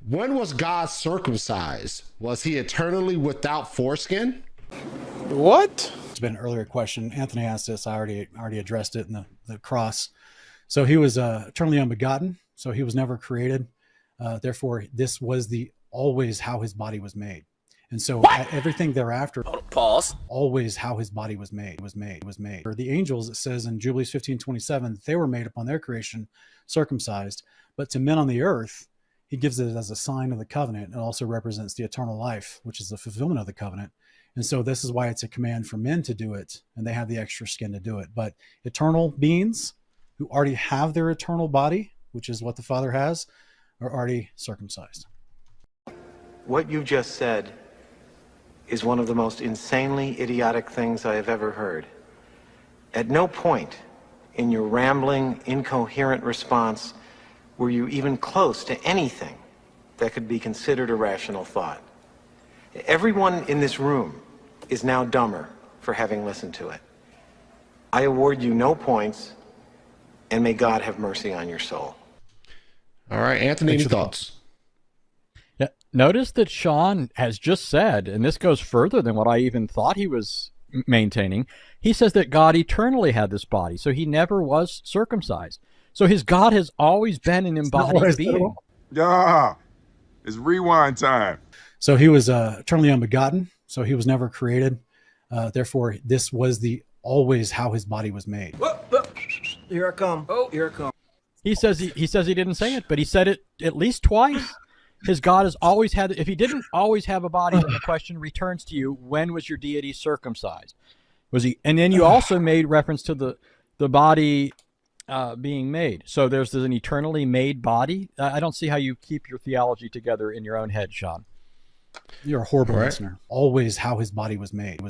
When was God circumcised? Was he eternally without foreskin? What? It's been an earlier question. Anthony asked this. I already addressed it in the cross. So he was eternally unbegotten. So he was never created. Therefore, this was the always how his body was made. And so everything thereafter, Pause. always how his body was made. For the angels, it says in Jubilees 15:27, that they were made upon their creation, circumcised. But to men on the earth, he gives it as a sign of the covenant. It also represents the eternal life, which is the fulfillment of the covenant. And so this is why it's a command for men to do it, and they have the extra skin to do it. But eternal beings who already have their eternal body, which is what the Father has, are already circumcised. What you just said is one of the most insanely idiotic things I have ever heard. At no point in your rambling, incoherent response were you even close to anything that could be considered a rational thought. Everyone in this room is now dumber for having listened to it. I award you no points, and may God have mercy on your soul. All right, Anthony, any thoughts? Yeah. Notice that Sean has just said, and this goes further than what I even thought he was maintaining. He says that God eternally had this body, so he never was circumcised. So his God has always been an embodied being. Yeah, it's rewind time. So he was eternally unbegotten. So he was never created. Therefore, this was the always how his body was made. Here I come. Oh, here I come. He says he didn't say it, but he said it at least twice. His God has always had. If he didn't always have a body, then the question returns to you: when was your deity circumcised? Was he? And then you also made reference to the body being made. So there's an eternally made body. I don't see how you keep your theology together in your own head, Sean. You're a horrible listener. Always how his body was made.